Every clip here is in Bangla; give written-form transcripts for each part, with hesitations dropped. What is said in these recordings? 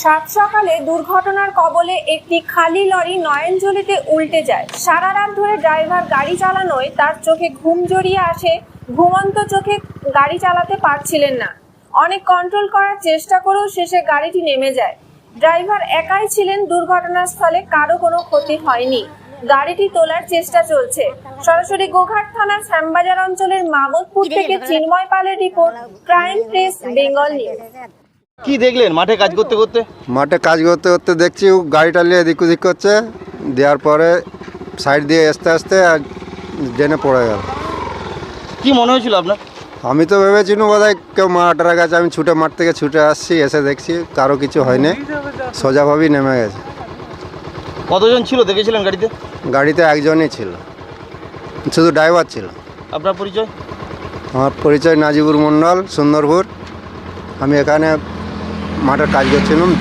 সাত সকালে দুর্ঘটনার কবলে একটি খালি লরি নয়নজলিতে উল্টে যায়। সারা রাত ধরে ড্রাইভার গাড়ি চালানোয় তার চোখে ঘুম জড়িয়ে আসে। ঘুমন্ত চোখে গাড়ি চালাতে পারছিলেন না। অনেক কন্ট্রোল করার চেষ্টা করেও শেষে গাড়িটি নেমে যায়। ড্রাইভার একাই ছিলেন দুর্ঘটনাস্থলে, কারো কোনো ক্ষতি হয়নি। গাড়িটি তোলার চেষ্টা চলছে। সরাসরি গোঘাট থানার শ্যামবাজার অঞ্চলের মামুদপুর থেকে চিন্ময় পালের report, crime press, Bengal news. কি দেখলেন মাঠে কাজ করতে করতে? মাঠে কাজ করতে করতে দেখছি গাড়িটা নিয়ে এদিক ওদিক করছে, দেওয়ার পরে সাইড দিয়ে আস্তে আস্তে আর ড্রেনে পড়ে গেল। কি মনে হয়েছিল আপনার? আমি তো ভেবেছিলাম বোধহয় কেউ মারাটার গেছে। আমি মাঠ থেকে ছুটে আসছি, এসে দেখছি কারো কিছু হয়নি, সোজাভাবেই নেমে গেছে। কতজন ছিল দেখেছিলেন গাড়িতে? গাড়িতে একজনই ছিল, শুধু ড্রাইভার ছিল। আপনার পরিচয়? আমার পরিচয় নাজিবুর মণ্ডল, সুন্দরপুর। আমি এখানে মাঠের কাজ করছিলাম,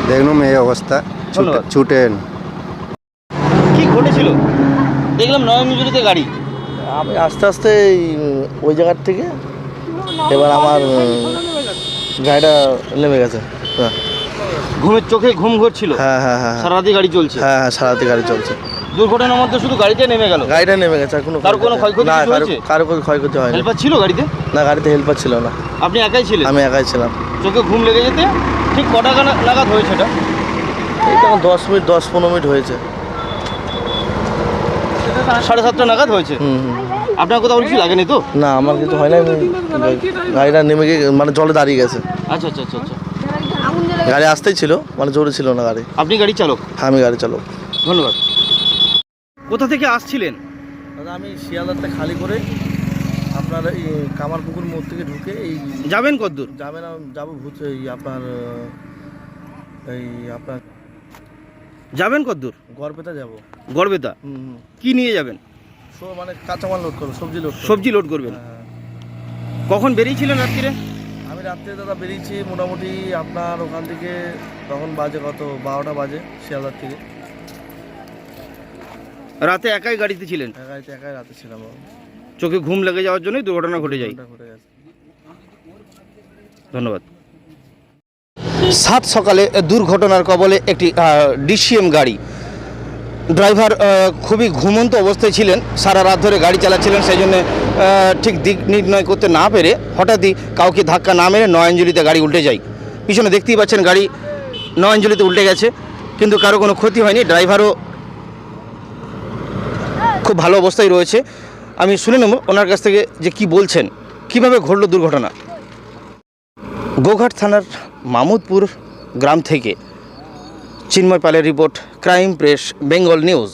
দেখলাম এই অবস্থা, ছুটে এলাম। কি ঘটেছিল? দেখলাম নয়নজলিতে গাড়ি। আমি আস্তে আস্তে ওই জায়গার থেকে এবার আমার গাড়িটা নেমে গেছে। ঘুমের চোখে ঘুম ঘুরছিল? হ্যাঁ হ্যাঁ হ্যাঁ সারারাতি গাড়ি চলছে? হ্যাঁ হ্যাঁ সারাতে গাড়ি চলছে। দুর্ঘটনার মধ্যে শুধু গাড়িটা নেমে গেল? গাড়িটা নেমে গেছে, আর কারো কোনো ক্ষয়ক্ষতি না, হয়েছে? কারো কোনো ক্ষয়ক্ষতি হয়নি। হেল্পার ছিল গাড়িতে? না, গাড়িতে হেল্পার ছিল না। আপনি একাই ছিলেন? আমি একাই ছিলাম। চোখে ঘুম লেগে যেতে ঠিক কটা নাগাদ হয়েছে এটা? এই তখন 10-15 মিনিট হয়েছে। 7:30 নাগাদ হয়েছে। হুম। আপনার কোথাও কিছু লাগেনি তো? না, আমার কিছু হয় না। গাড়িটা নেমে গিয়ে মানে জলে দাঁড়িয়ে গেছে। আচ্ছা আচ্ছা আচ্ছা আচ্ছা। গাড়ি আসতেই ছিল, মানে জোরে ছিল না গাড়ি। আপনি গাড়ি চালক? হ্যাঁ, আমি গাড়ি চালক। ধন্যবাদ। কোথা থেকে আসছিলেন? দাদা, আমি শিয়ালদারটা খালি করে আপনার এই কামারপুকুর মোড় থেকে ঢুকে এই যাবেন কতদূর? যাবেন, যাবো আপনার যাবেন কতদূর? গড়বেতা যাবো। গড়বেতা? হুম। কি নিয়ে যাবেন? মানে কাঁচামাল লোড করবো, সবজি লোড করবেন? হ্যাঁ। কখন বেরিয়েছিলেন রাত্রিরে? আমি রাত্রে দাদা বেরিয়েছি মোটামুটি আপনার ওখান থেকে, তখন বাজে কত 12টা বাজে শিয়ালদার থেকে। রাতে একাই গাড়িতে ছিলেন? গাড়িতে একাই রাতে ছিলাম। চোখে ঘুম লেগে যাওয়ার জন্যই দুর্ঘটনা ঘটে যায়। ধন্যবাদ। সাত সকালে দুর্ঘটনার কবলে একটি ডিসিএম গাড়ি। ড্রাইভার খুবই ঘুমন্ত অবস্থায় ছিলেন, সারা রাত ধরে গাড়ি চালাচ্ছিলেন, সেই জন্য ঠিক দিক নির্ণয় করতে না পেরে হঠাৎই কাউকে ধাক্কা না মেরে নয়নজলিতে গাড়ি উল্টে যায়। পিছনে দেখতেই পাচ্ছেন গাড়ি নয়নজলিতে উল্টে গেছে, কিন্তু কারো কোনো ক্ষতি হয়নি। ড্রাইভারও খুব ভালো অবস্থায় রয়েছে। আমি শুনে নেব ওনার কাছ থেকে যে কি বলছেন, কিভাবে ঘটল দুর্ঘটনা। গোঘাট থানার মামুদপুর গ্রাম থেকে চিন্ময় পালের report, crime press, Bengal news.